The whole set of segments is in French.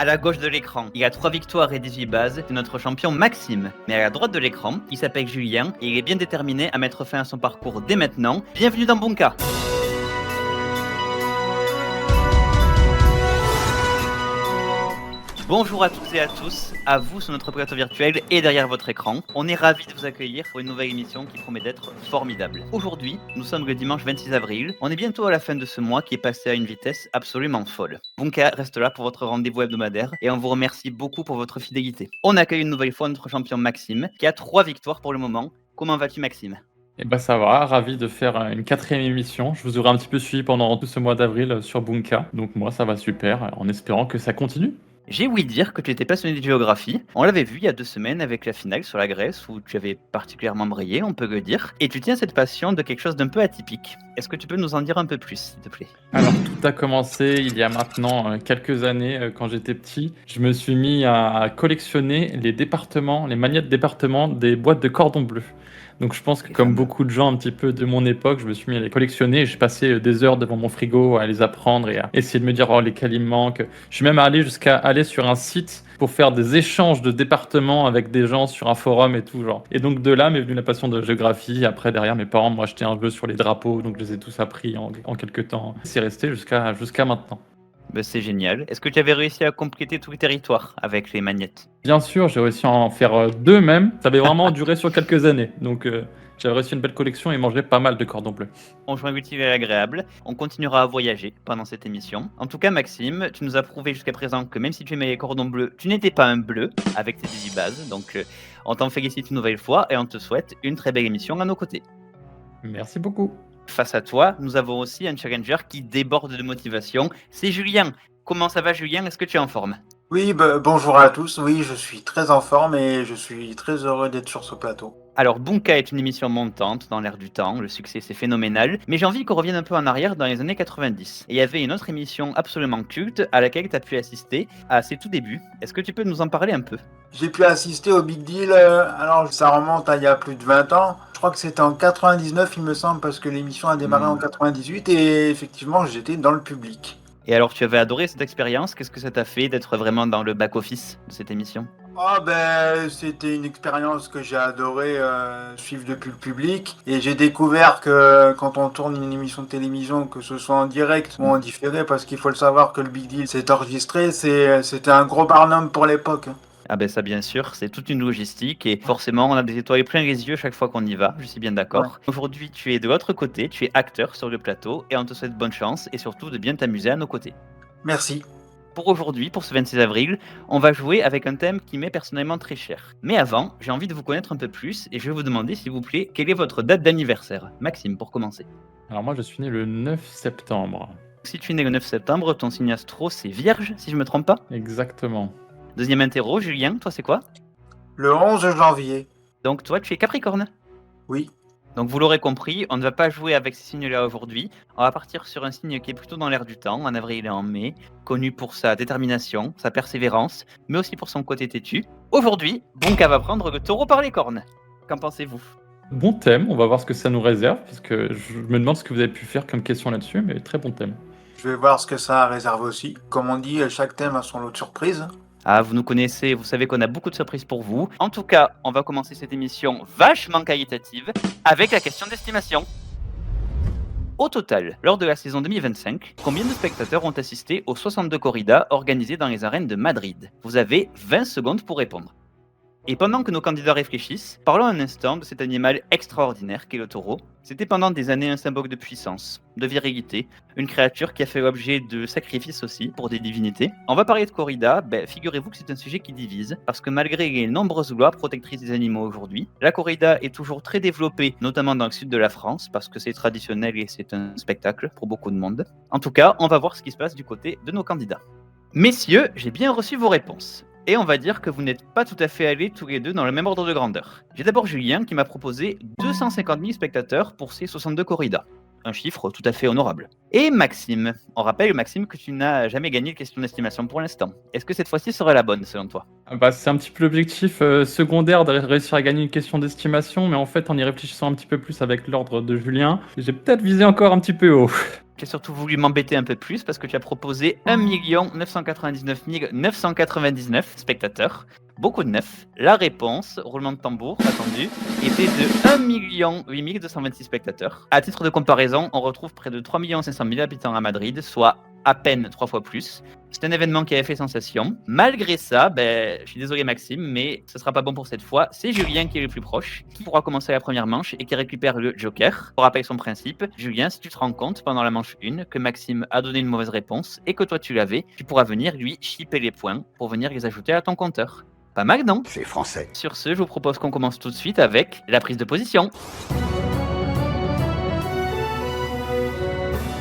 À la gauche de l'écran, il a 3 victoires et 18 bases de notre champion Maxime. Mais à la droite de l'écran, il s'appelle Julien et il est bien déterminé à mettre fin à son parcours dès maintenant. Bienvenue dans Bunka. Bonjour à toutes et à tous, à vous sur notre plateau virtuel et derrière votre écran. On est ravis de vous accueillir pour une nouvelle émission qui promet d'être formidable. Aujourd'hui, nous sommes le dimanche 26 avril. On est bientôt à la fin de ce mois qui est passé à une vitesse absolument folle. Bunka reste là pour votre rendez-vous hebdomadaire et on vous remercie beaucoup pour votre fidélité. On accueille une nouvelle fois notre champion Maxime qui a 3 victoires pour le moment. Comment vas-tu Maxime ? Eh ben ça va, ravi de faire une 4e émission. Je vous aurai un petit peu suivi pendant tout ce mois d'avril sur Bunka. Donc moi ça va super, en espérant que ça continue. J'ai ouï dire que tu étais passionné de géographie. On l'avait vu il y a 2 semaines avec la finale sur la Grèce où tu avais particulièrement brillé, on peut le dire. Et tu tiens cette passion de quelque chose d'un peu atypique. Est-ce que tu peux nous en dire un peu plus, s'il te plaît ? Alors tout a commencé il y a maintenant quelques années, quand j'étais petit. Je me suis mis à collectionner les départements, les magnets de départements des boîtes de cordon bleu. Donc je pense que comme beaucoup de gens un petit peu de mon époque, je me suis mis à les collectionner et j'ai passé des heures devant mon frigo à les apprendre et à essayer de me dire lesquels il me manquent. Je suis même allé jusqu'à aller sur un site pour faire des échanges de départements avec des gens sur un forum et tout genre. Et donc de là m'est venue la passion de géographie. Après derrière mes parents m'ont acheté un jeu sur les drapeaux, donc je les ai tous appris en quelques temps. C'est resté jusqu'à maintenant. Ben, c'est génial. Est-ce que tu avais réussi à compléter tout le territoire avec les magnettes ? Bien sûr, j'ai réussi à en faire 2 même. Ça avait vraiment duré sur quelques années. Donc j'avais réussi une belle collection et mangé pas mal de cordons bleus. On joint l'utile à l'agréable. On continuera à voyager pendant cette émission. En tout cas, Maxime, tu nous as prouvé jusqu'à présent que même si tu aimais les cordons bleus, tu n'étais pas un bleu avec tes 18 bases. Donc on t'en félicite une nouvelle fois et on te souhaite une très belle émission à nos côtés. Merci beaucoup. Face à toi, nous avons aussi un challenger qui déborde de motivation. C'est Julien. Comment ça va, Julien ? Est-ce que tu es en forme ? Oui, bonjour à tous. Oui, je suis très en forme et je suis très heureux d'être sur ce plateau. Alors, Bunka est une émission montante dans l'air du temps, le succès c'est phénoménal, mais j'ai envie qu'on revienne un peu en arrière dans les années 90. Et il y avait une autre émission absolument culte à laquelle tu as pu assister à ses tout débuts. Est-ce que tu peux nous en parler un peu ? J'ai pu assister au Big Deal, alors ça remonte à il y a plus de 20 ans. Je crois que c'était en 99 il me semble, parce que l'émission a démarré en 98 et effectivement j'étais dans le public. Et alors, tu avais adoré cette expérience ? Qu'est-ce que ça t'a fait d'être vraiment dans le back-office de cette émission ? C'était une expérience que j'ai adoré suivre depuis le public et j'ai découvert que quand on tourne une émission de télévision, que ce soit en direct ou en différé, parce qu'il faut le savoir que le Big Deal c'est enregistré, c'était un gros barnum pour l'époque. Ah ben ça bien sûr, c'est toute une logistique et forcément on a des étoiles plein les yeux chaque fois qu'on y va, je suis bien d'accord. Ouais. Aujourd'hui tu es de l'autre côté, tu es acteur sur le plateau et on te souhaite bonne chance et surtout de bien t'amuser à nos côtés. Merci. Pour aujourd'hui, pour ce 26 avril, on va jouer avec un thème qui m'est personnellement très cher. Mais avant, j'ai envie de vous connaître un peu plus et je vais vous demander s'il vous plaît, quelle est votre date d'anniversaire ? Maxime, pour commencer. Alors moi je suis né le 9 septembre. Si tu es né le 9 septembre, ton signe astro c'est Vierge, si je me trompe pas ? Exactement. Deuxième interro, Julien, toi c'est quoi ? Le 11 janvier. Donc toi tu es Capricorne ? Oui. Donc vous l'aurez compris, on ne va pas jouer avec ces signes-là aujourd'hui. On va partir sur un signe qui est plutôt dans l'air du temps, en avril et en mai, connu pour sa détermination, sa persévérance, mais aussi pour son côté têtu. Aujourd'hui, Bunka va prendre le taureau par les cornes. Qu'en pensez-vous ? Bon thème, on va voir ce que ça nous réserve, parce que je me demande ce que vous avez pu faire comme question là-dessus, mais très bon thème. Je vais voir ce que ça réserve aussi. Comme on dit, chaque thème a son lot de surprises. Ah, vous nous connaissez, vous savez qu'on a beaucoup de surprises pour vous. En tout cas, on va commencer cette émission vachement qualitative avec la question d'estimation. Au total, lors de la saison 2025, combien de spectateurs ont assisté aux 62 corridas organisées dans les arènes de Madrid ? Vous avez 20 secondes pour répondre. Et pendant que nos candidats réfléchissent, parlons un instant de cet animal extraordinaire qu'est le taureau. C'était pendant des années un symbole de puissance, de virilité, une créature qui a fait l'objet de sacrifices aussi pour des divinités. On va parler de corrida, figurez-vous que c'est un sujet qui divise, parce que malgré les nombreuses lois protectrices des animaux aujourd'hui, la corrida est toujours très développée, notamment dans le sud de la France, parce que c'est traditionnel et c'est un spectacle pour beaucoup de monde. En tout cas, on va voir ce qui se passe du côté de nos candidats. Messieurs, j'ai bien reçu vos réponses. Et on va dire que vous n'êtes pas tout à fait allés tous les deux dans le même ordre de grandeur. J'ai d'abord Julien qui m'a proposé 250 000 spectateurs pour ces 62 corridas. Un chiffre tout à fait honorable. Et Maxime, on rappelle Maxime que tu n'as jamais gagné de question d'estimation pour l'instant. Est-ce que cette fois-ci serait la bonne selon toi ? C'est un petit peu l'objectif secondaire de réussir à gagner une question d'estimation, mais en fait en y réfléchissant un petit peu plus avec l'ordre de Julien, j'ai peut-être visé encore un petit peu haut. Tu as surtout voulu m'embêter un peu plus parce que tu as proposé 1 999 999 spectateurs. Beaucoup de 9. La réponse, roulement de tambour, attendu, était de 1 8 226 spectateurs. À titre de comparaison, on retrouve près de 3 500 000 habitants à Madrid, soit à peine 3 fois plus. C'est un événement qui avait fait sensation. Malgré ça, je suis désolé Maxime, mais ce sera pas bon pour cette fois. C'est Julien qui est le plus proche, qui pourra commencer la première manche et qui récupère le joker. Pour rappeler son principe, Julien, si tu te rends compte pendant la manche 1 que Maxime a donné une mauvaise réponse et que toi tu l'avais, tu pourras venir lui chipper les points pour venir les ajouter à ton compteur. Pas mal, non? C'est français. Sur ce, je vous propose qu'on commence tout de suite avec la prise de position.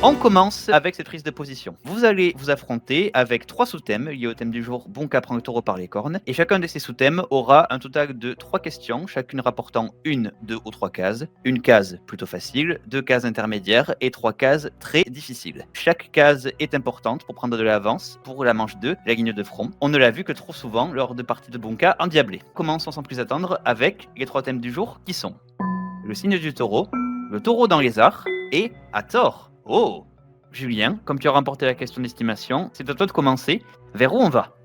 On commence avec cette prise de position. Vous allez vous affronter avec 3 sous-thèmes liés au thème du jour Bunka prend le taureau par les cornes. Et chacun de ces sous-thèmes aura un total de 3 questions, chacune rapportant 1, 2 ou 3 cases. Une case plutôt facile, 2 cases intermédiaires et 3 cases très difficiles. Chaque case est importante pour prendre de l'avance pour la manche 2, la ligne de front. On ne l'a vu que trop souvent lors de parties de Bunka endiablées. Commençons sans plus attendre avec les 3 thèmes du jour qui sont le signe du taureau, le taureau dans les arts et à tort. Oh! Julien, comme tu as remporté la question d'estimation, c'est à toi de commencer. Vers où on va?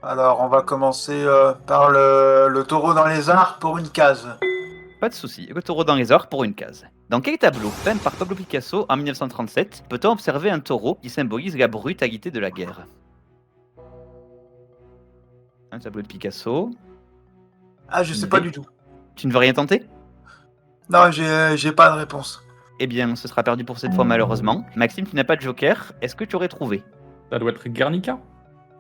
Alors, on va commencer par le taureau dans les arts pour une case. Pas de souci, le taureau dans les arts pour une case. Dans quel tableau, peint par Pablo Picasso en 1937, peut-on observer un taureau qui symbolise la brutalité de la guerre? Un tableau de Picasso. Ah, je sais pas du tout. Tu ne veux rien tenter? Non, j'ai pas de réponse. Eh bien, ce sera perdu pour cette fois malheureusement. Maxime, tu n'as pas de joker, est-ce que tu aurais trouvé? Ça doit être Guernica.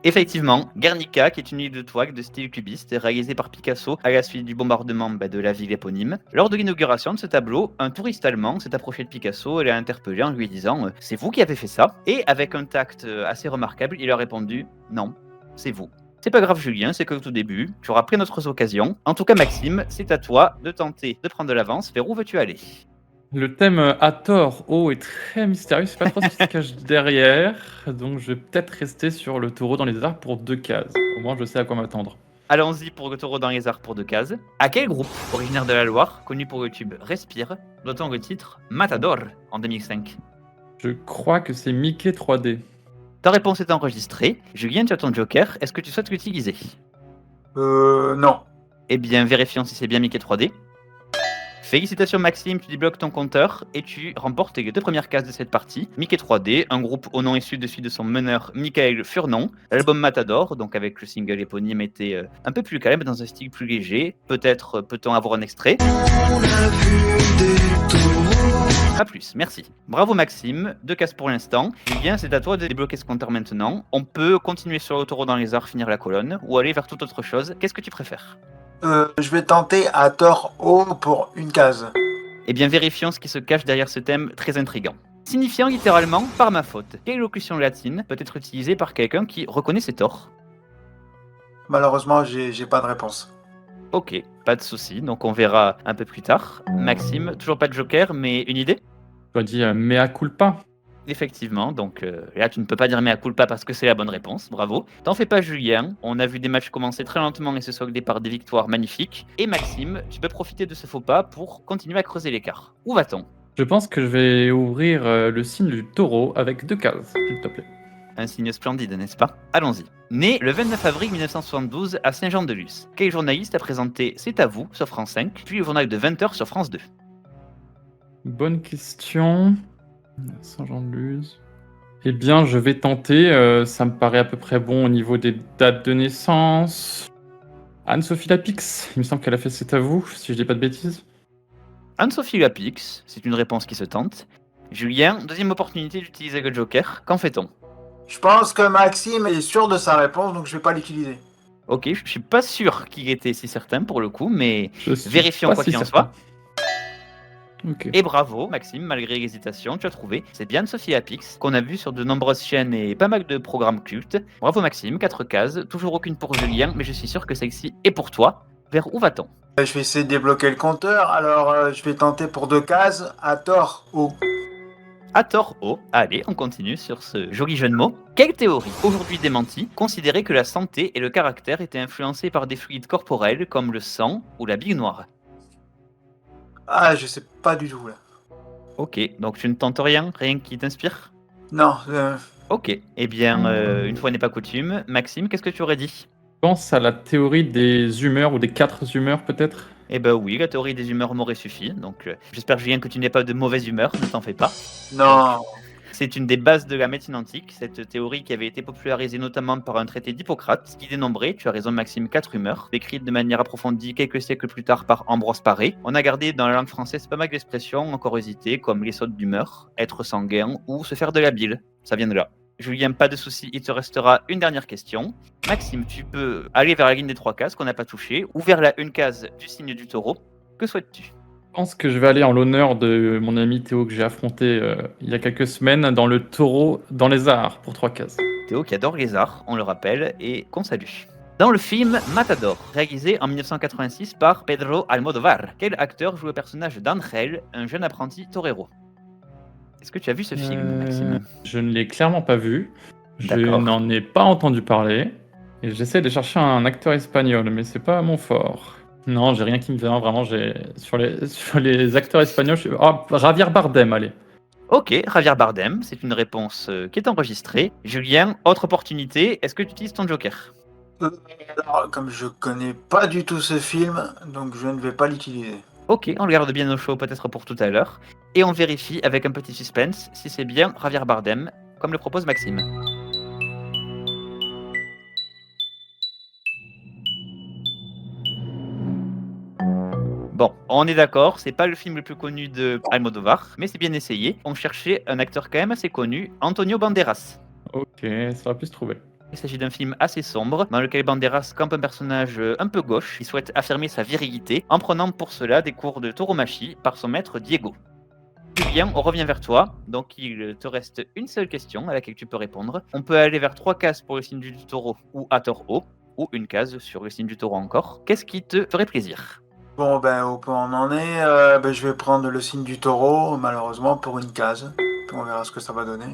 Effectivement, Guernica, qui est une île de toile de style cubiste, réalisée par Picasso à la suite du bombardement de la ville éponyme. Lors de l'inauguration de ce tableau, un touriste allemand s'est approché de Picasso et l'a interpellé en lui disant « C'est vous qui avez fait ça ?» Et avec un tact assez remarquable, il a répondu « Non, c'est vous ». C'est pas grave Julien, c'est que au tout début, tu auras pris d'autres occasions. En tout cas Maxime, c'est à toi de tenter de prendre de l'avance. Vers où veux-tu aller? Le thème à tort est très mystérieux, je sais pas trop ce qui se cache derrière, donc je vais peut-être rester sur le taureau dans les arts pour 2 cases. Au moins je sais à quoi m'attendre. Allons-y pour le taureau dans les arts pour 2 cases. À quel groupe, originaire de la Loire, connu pour le tube Respire, doit-on le titre Matador en 2005? Je crois que c'est Mickey 3D. Ta réponse est enregistrée. Julien, tu as ton joker, est-ce que tu souhaites l'utiliser? Non. Eh bien, vérifions si c'est bien Mickey 3D. Félicitations Maxime, tu débloques ton compteur et tu remportes les 2 premières cases de cette partie. Mickey 3D, un groupe au nom issu de son meneur Michael Furnon. L'album Matador, donc avec le single éponyme, était un peu plus calme, dans un style plus léger. Peut-être peut-on avoir un extrait? Pas plus, merci. Bravo Maxime, 2 cases pour l'instant. Julien, c'est à toi de débloquer ce compteur maintenant. On peut continuer sur le taureau dans les arts, finir la colonne, ou aller vers toute autre chose. Qu'est-ce que tu préfères? Je vais tenter à tort haut pour une case. Eh bien, vérifions ce qui se cache derrière ce thème très intriguant. Signifiant littéralement « par ma faute », quelle locution latine peut être utilisée par quelqu'un qui reconnaît ses torts? Malheureusement, j'ai pas de réponse. Ok, pas de souci, donc on verra un peu plus tard. Maxime, toujours pas de joker, mais une idée? Je dois dire mea culpa. Effectivement, donc là tu ne peux pas dire mea culpa parce que c'est la bonne réponse, bravo. T'en fais pas Julien, on a vu des matchs commencer très lentement et se solder par des victoires magnifiques. Et Maxime, tu peux profiter de ce faux pas pour continuer à creuser l'écart. Où va-t-on? Je pense que je vais ouvrir le signe du taureau avec 2 cases, s'il te plaît. Un signe splendide, n'est-ce pas? Allons-y. Né le 29 avril 1972 à Saint-Jean-de-Luz, quel journaliste a présenté C'est à vous sur France 5, puis le journal de 20h sur France 2? Bonne question. Saint-Jean-de-Luz. Eh bien, je vais tenter. Ça me paraît à peu près bon au niveau des dates de naissance. Anne-Sophie Lapix, il me semble qu'elle a fait C'est à vous, si je dis pas de bêtises. Anne-Sophie Lapix, c'est une réponse qui se tente. Julien, deuxième opportunité d'utiliser le joker. Qu'en fait-on? Je pense que Maxime est sûr de sa réponse, donc je vais pas l'utiliser. Ok, je suis pas sûr qu'il était si certain pour le coup, mais Je suis vérifions pas quoi si qu'il en certain. soit. Ok. Et bravo, Maxime, malgré l'hésitation, tu as trouvé. C'est bien Sophie Apix, qu'on a vu sur de nombreuses chaînes et pas mal de programmes cultes. Bravo Maxime, 4 cases, toujours aucune pour Julien, mais je suis sûr que celle-ci est pour toi. Vers où va-t-on? Je vais essayer de débloquer le compteur, alors je vais tenter pour 2 cases, à tort haut. À tort haut. Allez, on continue sur ce joli jeu de mots. Quelle théorie, aujourd'hui démentie, considérait que la santé et le caractère étaient influencés par des fluides corporels comme le sang ou la bile noire? Ah, je sais pas du tout là. Ok, donc tu ne tentes rien, rien qui t'inspire? Non, Ok. Eh bien, une fois n'est pas coutume, Maxime, qu'est-ce que tu aurais dit? Je pense à la théorie des humeurs ou des 4 humeurs peut-être. Eh ben oui, la théorie des humeurs m'aurait suffi. Donc, j'espère, Julien, que tu n'es pas de mauvaise humeur, ne t'en fais pas. non. C'est une des bases de la médecine antique, cette théorie qui avait été popularisée notamment par un traité d'Hippocrate, qui dénombrait, tu as raison Maxime, 4 humeurs, décrites de manière approfondie quelques siècles plus tard par Ambroise Paré. On a gardé dans la langue française pas mal d'expressions encore hésitées, comme les sautes d'humeur, être sanguin ou se faire de la bile. Ça vient de là. Julien, pas de souci, il te restera une dernière question. Maxime, tu peux aller vers la ligne des 3 cases qu'on n'a pas touchées, ou vers la une case du signe du taureau. Que souhaites-tu? Je pense que je vais aller en l'honneur de mon ami Théo que j'ai affronté il y a quelques semaines dans le taureau dans les arts pour 3 cases. Théo qui adore les arts, on le rappelle, et qu'on salue. Dans le film Matador, réalisé en 1986 par Pedro Almodóvar, quel acteur joue le personnage d'Angel, un jeune apprenti torero? Est-ce que tu as vu ce film, Maxime? Je ne l'ai clairement pas vu. Je D'accord. n'en ai pas entendu parler. Et j'essaie de chercher un acteur espagnol, mais c'est pas mon fort. Non, j'ai rien qui me vient. Vraiment, sur les acteurs espagnols, Javier Bardem, allez. Ok, Javier Bardem, c'est une réponse qui est enregistrée. Julien, autre opportunité, est-ce que tu utilises ton joker? Alors, comme je connais pas du tout ce film, donc je ne vais pas l'utiliser. Ok, on le garde bien au chaud peut-être pour tout à l'heure. Et on vérifie avec un petit suspense si c'est bien Javier Bardem, comme le propose Maxime. Bon, on est d'accord, c'est pas le film le plus connu de Almodóvar, mais c'est bien essayé. On cherchait un acteur quand même assez connu, Antonio Banderas. Ok, ça aurait pu se trouver. Il s'agit d'un film assez sombre, dans lequel Banderas campe un personnage un peu gauche, qui souhaite affirmer sa virilité, en prenant pour cela des cours de tauromachie par son maître Diego. Julien, on revient vers toi, donc il te reste une seule question à laquelle tu peux répondre. On peut aller vers 3 cases pour le signe du taureau ou à taureau, ou une case sur le signe du taureau encore. Qu'est-ce qui te ferait plaisir? Bon, ben, au point on en est, je vais prendre le signe du taureau, malheureusement, pour une case. Puis on verra ce que ça va donner.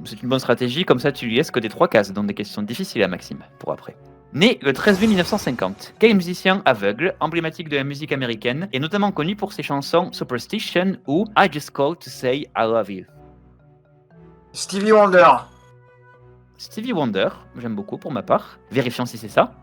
C'est une bonne stratégie, comme ça tu lui laisses que des 3 cases, donc des questions difficiles à Maxime, pour après. Né le 13 mai 1950, quel musicien aveugle, emblématique de la musique américaine, est notamment connu pour ses chansons Superstition ou I Just Called to Say I Love You? Stevie Wonder. Stevie Wonder, j'aime beaucoup pour ma part. Vérifions si c'est ça.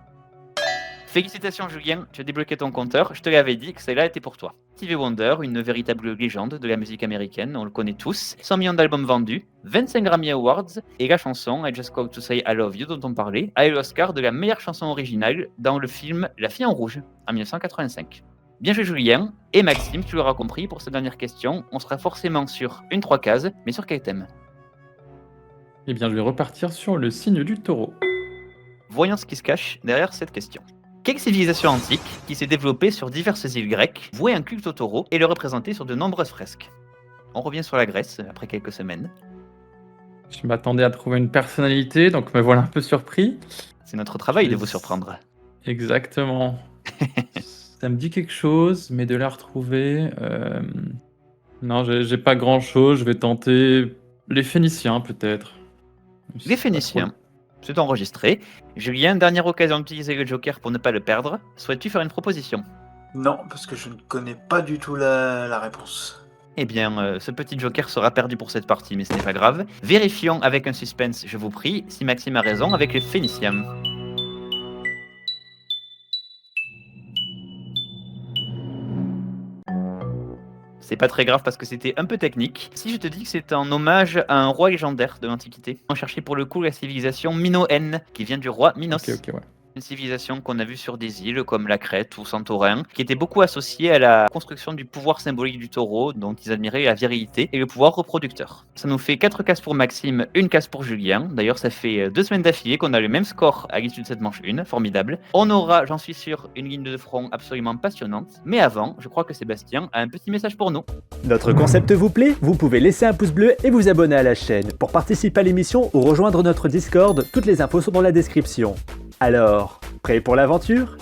Félicitations Julien, tu as débloqué ton compteur, je te l'avais dit que celle-là était pour toi. Stevie Wonder, une véritable légende de la musique américaine, on le connaît tous, 100 millions d'albums vendus, 25 Grammy Awards, et la chanson I Just Called to Say I Love You dont on parlait, a eu l'Oscar de la meilleure chanson originale dans le film La Fille en Rouge, en 1985. Bien joué Julien, et Maxime, tu l'auras compris, pour cette dernière question, on sera forcément sur une 3 cases, mais sur quel thème? Eh bien, je vais repartir sur le signe du taureau. Voyons ce qui se cache derrière cette question. Quelle civilisation antique, qui s'est développée sur diverses îles grecques, vouait un culte au taureau et le représentait sur de nombreuses fresques? On revient sur la Grèce après quelques semaines. Je m'attendais à trouver une personnalité, donc me voilà un peu surpris. C'est notre travail de vous surprendre. Exactement. Ça me dit quelque chose, mais de la retrouver... Non, j'ai pas grand-chose. Je vais tenter les Phéniciens, peut-être. Les Phéniciens. C'est enregistré. Julien, dernière occasion d'utiliser le joker pour ne pas le perdre. Souhaites-tu faire une proposition? Non, parce que je ne connais pas du tout la réponse. Eh bien, ce petit joker sera perdu pour cette partie, mais ce n'est pas grave. Vérifions avec un suspense, je vous prie, si Maxime a raison avec les Phéniciens. C'est pas très grave parce que c'était un peu technique. Si je te dis que c'est un hommage à un roi légendaire de l'Antiquité, on cherchait pour le coup la civilisation Minoenne, qui vient du roi Minos. Ok, ouais. Une civilisation qu'on a vue sur des îles comme la Crète ou Santorin, qui était beaucoup associée à la construction du pouvoir symbolique du taureau, dont ils admiraient la virilité et le pouvoir reproducteur. Ça nous fait 4 cases pour Maxime, une case pour Julien. D'ailleurs, ça fait 2 semaines d'affilée qu'on a le même score à l'issue de cette manche 1, formidable. On aura, j'en suis sûr, une ligne de front absolument passionnante. Mais avant, je crois que Sébastien a un petit message pour nous. Notre concept vous plaît? Vous pouvez laisser un pouce bleu et vous abonner à la chaîne. Pour participer à l'émission ou rejoindre notre Discord, toutes les infos sont dans la description. Alors, prêt pour l'aventure?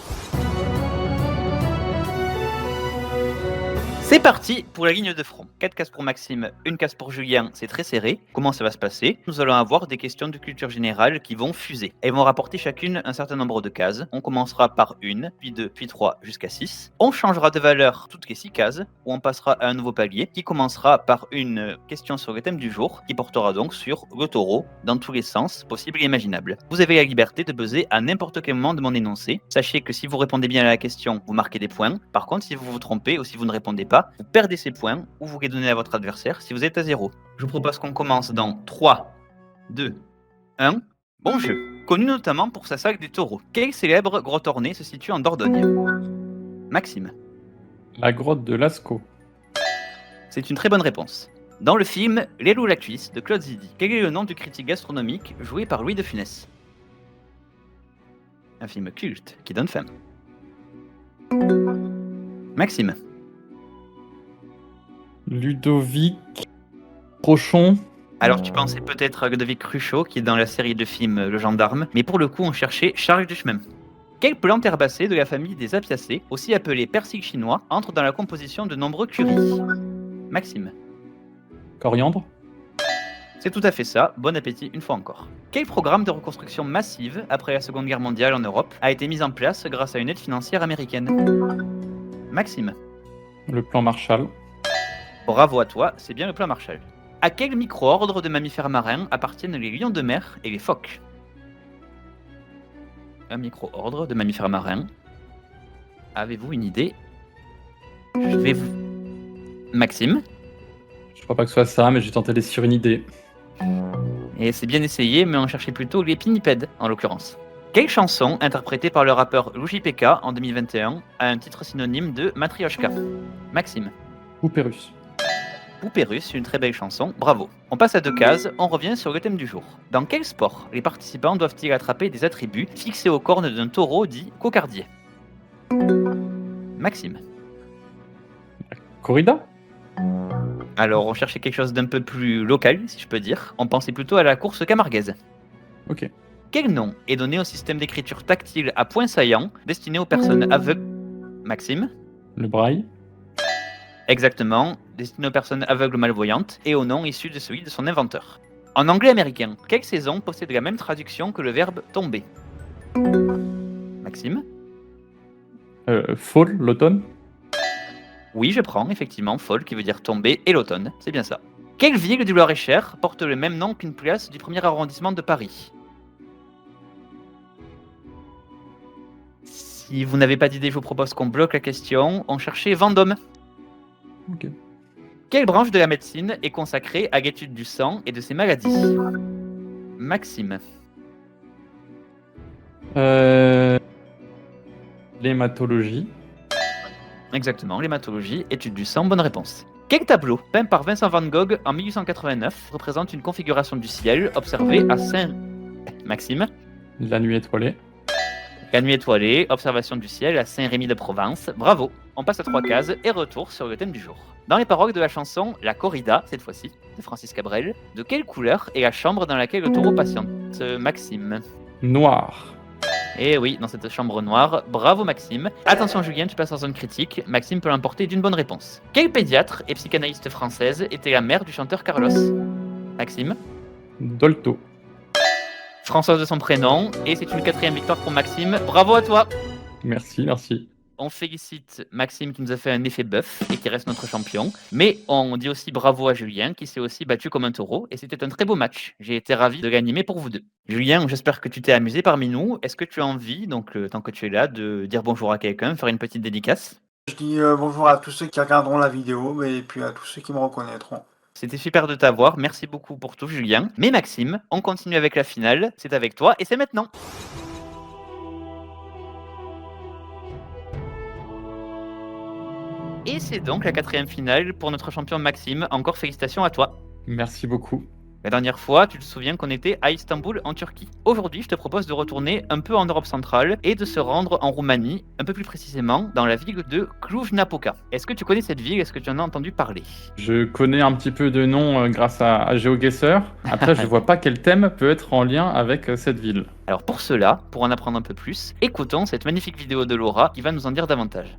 C'est parti pour la ligne de front. 4 cases pour Maxime, 1 case pour Julien, c'est très serré. Comment ça va se passer? Nous allons avoir des questions de culture générale qui vont fuser. Elles vont rapporter chacune un certain nombre de cases. On commencera par 1, puis 2, puis 3, jusqu'à 6. On changera de valeur toutes les 6 cases, où on passera à un nouveau palier qui commencera par une question sur le thème du jour, qui portera donc sur le taureau, dans tous les sens possibles et imaginables. Vous avez la liberté de buzzer à n'importe quel moment de mon énoncé. Sachez que si vous répondez bien à la question, vous marquez des points. Par contre, si vous vous trompez ou si vous ne répondez pas, vous perdez ces points ou vous les donnez à votre adversaire si vous êtes à 0. Je vous propose qu'on commence dans 3, 2, 1. Bon jeu. Connu notamment pour sa saga des taureaux. Quelle célèbre grotte ornée se situe en Dordogne? Maxime. La grotte de Lascaux. C'est une très bonne réponse. Dans le film Les Loups la Cuisse de Claude Zidi, quel est le nom du critique gastronomique joué par Louis de Funès? Un film culte qui donne faim. Maxime. Ludovic Rochon. Alors tu pensais peut-être à Ludovic Cruchot qui est dans la série de films Le Gendarme, mais pour le coup on cherchait Charles Duchemin. Quelle plante herbacée de la famille des Apiacées, aussi appelée persil chinois, entre dans la composition de nombreux currys? Maxime. Coriandre. C'est tout à fait ça, bon appétit une fois encore. Quel programme de reconstruction massive après la Seconde Guerre mondiale en Europe a été mis en place grâce à une aide financière américaine? Maxime. Le plan Marshall. Bravo à toi, c'est bien le plan Marshall. À quel micro-ordre de mammifères marins appartiennent les lions de mer et les phoques? Un micro-ordre de mammifères marins. Avez-vous une idée? Je vais vous... Maxime? Je crois pas que ce soit ça, mais j'ai tenté d'aller sur une idée. Et c'est bien essayé, mais on cherchait plutôt les pinnipèdes, en l'occurrence. Quelle chanson, interprétée par le rappeur Luigi PK en 2021, a un titre synonyme de Matryoshka? Maxime. Poupée russe. Poupée russe, une très belle chanson, bravo. On passe à 2 cases, on revient sur le thème du jour. Dans quel sport les participants doivent-ils attraper des attributs fixés aux cornes d'un taureau dit cocardier? Maxime. Corrida. Alors, on cherchait quelque chose d'un peu plus local, si je peux dire. On pensait plutôt à la course camarguaise. Ok. Quel nom est donné au système d'écriture tactile à points saillants destiné aux personnes aveugles? Maxime. Le braille. Exactement, destiné aux personnes aveugles ou malvoyantes, et au nom issu de celui de son inventeur. En anglais américain, quelle saison possède la même traduction que le verbe tomber? Maxime. Fall, l'automne. Oui, je prends, effectivement, fall qui veut dire tomber, et l'automne, c'est bien ça. Quelle ville du Loir-et-Cher porte le même nom qu'une place du 1er arrondissement de Paris? Si vous n'avez pas d'idée, je vous propose qu'on bloque la question. On cherchait Vendôme. Ok. Quelle branche de la médecine est consacrée à l'étude du sang et de ses maladies? Maxime. L'hématologie. Exactement, l'hématologie, étude du sang, bonne réponse. Quel tableau, peint par Vincent van Gogh en 1889, représente une configuration du ciel observée à Saint... Maxime. La nuit étoilée. La nuit étoilée, observation du ciel à Saint-Rémy de Provence. Bravo. On passe à 3 cases et retour sur le thème du jour. Dans les paroles de la chanson La Corrida, cette fois-ci, de Francis Cabrel, de quelle couleur est la chambre dans laquelle le taureau patiente? Maxime. Noir. Eh oui, dans cette chambre noire. Bravo Maxime. Attention Julien, tu passes en zone critique. Maxime peut l'emporter d'une bonne réponse. Quelle pédiatre et psychanalyste française était la mère du chanteur Carlos? Maxime. Dolto. Françoise de son prénom, et c'est une 4e victoire pour Maxime. Bravo à toi. Merci, merci. On félicite Maxime qui nous a fait un effet bœuf et qui reste notre champion. Mais on dit aussi bravo à Julien qui s'est aussi battu comme un taureau. Et c'était un très beau match. J'ai été ravi de l'animer pour vous deux. Julien, j'espère que tu t'es amusé parmi nous. Est-ce que tu as envie, donc tant que tu es là, de dire bonjour à quelqu'un, faire une petite dédicace? Je dis bonjour à tous ceux qui regarderont la vidéo et puis à tous ceux qui me reconnaîtront. C'était super de t'avoir. Merci beaucoup pour tout, Julien. Mais Maxime, on continue avec la finale. C'est avec toi et c'est maintenant. Et c'est donc la 4e finale pour notre champion Maxime. Encore félicitations à toi. Merci beaucoup. La dernière fois, tu te souviens qu'on était à Istanbul, en Turquie. Aujourd'hui, je te propose de retourner un peu en Europe centrale et de se rendre en Roumanie, un peu plus précisément dans la ville de Cluj-Napoca. Est-ce que tu connais cette ville? Est-ce que tu en as entendu parler? Je connais un petit peu de nom grâce à GeoGuessr. Après, je ne vois pas quel thème peut être en lien avec cette ville. Alors pour cela, pour en apprendre un peu plus, écoutons cette magnifique vidéo de Laura qui va nous en dire davantage.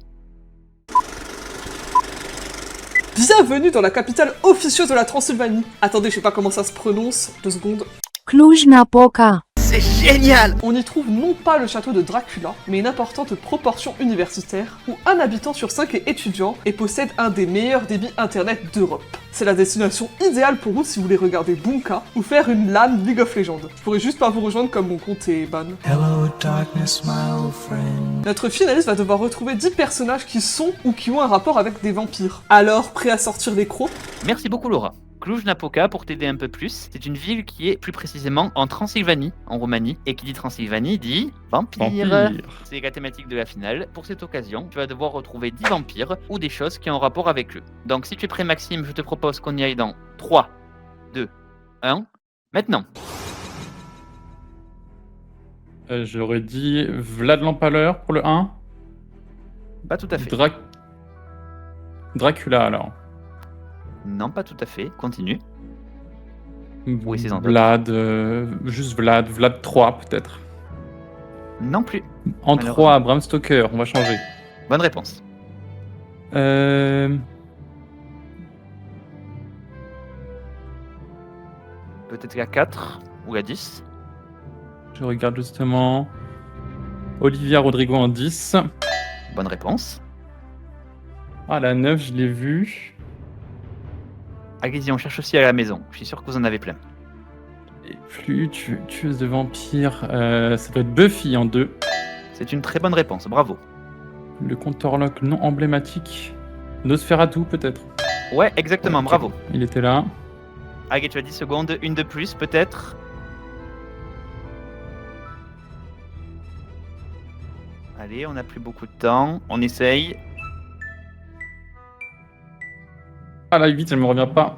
Bienvenue dans la capitale officieuse de la Transylvanie. Attendez, je sais pas comment ça se prononce. 2 secondes. Cluj-Napoca. C'est génial! On y trouve non pas le château de Dracula, mais une importante proportion universitaire, où un habitant sur 5 est étudiant et possède un des meilleurs débits internet d'Europe. C'est la destination idéale pour vous si vous voulez regarder Bunka ou faire une LAN League of Legends. Je pourrais juste pas vous rejoindre comme mon compte est ban. Hello, darkness, my old friend. Notre finaliste va devoir retrouver 10 personnages qui sont ou qui ont un rapport avec des vampires. Alors, prêt à sortir les crocs? Merci beaucoup Laura. Cluj-Napoca, pour t'aider un peu plus, c'est une ville qui est plus précisément en Transylvanie, en Roumanie. Et qui dit Transylvanie dit vampire. Vampire. C'est la thématique de la finale. Pour cette occasion, tu vas devoir retrouver 10 vampires ou des choses qui ont rapport avec eux. Donc si tu es prêt Maxime, je te propose qu'on y aille dans 3, 2, 1, maintenant. J'aurais dit Vlad l'Empaleur pour le 1. Pas tout à fait. Dracula alors. Non, pas tout à fait. Continue. Oui, c'est en tête. Vlad, juste Vlad. Vlad 3 peut-être. Non plus. En Malheureusement. 3, Bram Stoker, on va changer. Bonne réponse. Peut-être la 4 ou la 10. Je regarde justement. Olivia Rodrigo en 10. Bonne réponse. Ah, la 9, je l'ai vue. Allez-y, on cherche aussi à la maison. Je suis sûr que vous en avez plein. Et plus tueuse de vampires. Ça doit être Buffy en 2. C'est une très bonne réponse, bravo. Le compteur lock non emblématique. Nosferatu peut-être. Ouais, exactement, Ok. bravo. Il était là. Allez, tu as 10 secondes, une de plus peut-être. Allez, on n'a plus beaucoup de temps, on essaye. Ah la 8, elle me revient pas.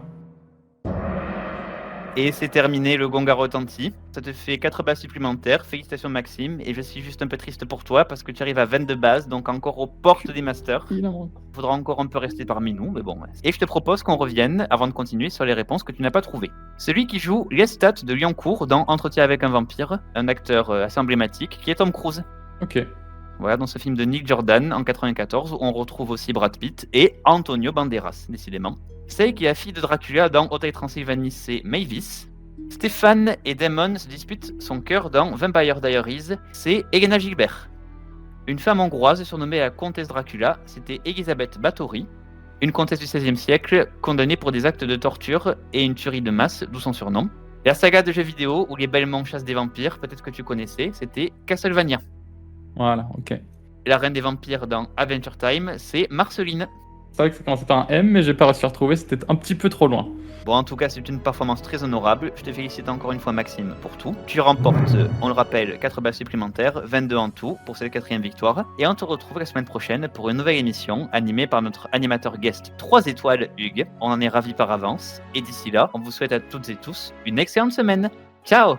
Et c'est terminé, le gong a retenti. Ça te fait 4 bases supplémentaires, félicitations Maxime. Et je suis juste un peu triste pour toi parce que tu arrives à 22 bases, donc encore aux portes des masters. Il faudra encore un peu rester parmi nous, mais bon. Et je te propose qu'on revienne, avant de continuer, sur les réponses que tu n'as pas trouvées. Celui qui joue Lestat de Liancourt dans Entretien avec un vampire, un acteur assez emblématique, qui est Tom Cruise. Ok. Voilà, dans ce film de Nick Jordan en 94, où on retrouve aussi Brad Pitt et Antonio Banderas, décidément. Celle qui est la fille de Dracula dans Hotel Transylvanie, c'est Mavis. Stéphane et Damon se disputent son cœur dans Vampire Diaries, c'est Elena Gilbert. Une femme hongroise surnommée la comtesse Dracula, c'était Elisabeth Báthory, une comtesse du XVIe siècle condamnée pour des actes de torture et une tuerie de masse, d'où son surnom. La saga de jeux vidéo où les Belmont chassent des vampires, peut-être que tu connaissais, c'était Castlevania. Voilà, ok. Et la reine des vampires dans Adventure Time, c'est Marceline. C'est vrai que ça commençait par un M, mais j'ai pas réussi à retrouver, c'était un petit peu trop loin. Bon, en tout cas, c'est une performance très honorable. Je te félicite encore une fois, Maxime, pour tout. Tu remportes, on le rappelle, 4 bases supplémentaires, 22 en tout pour cette 4e victoire. Et on te retrouve la semaine prochaine pour une nouvelle émission animée par notre animateur guest 3 étoiles, Hugues. On en est ravis par avance. Et d'ici là, on vous souhaite à toutes et tous une excellente semaine. Ciao!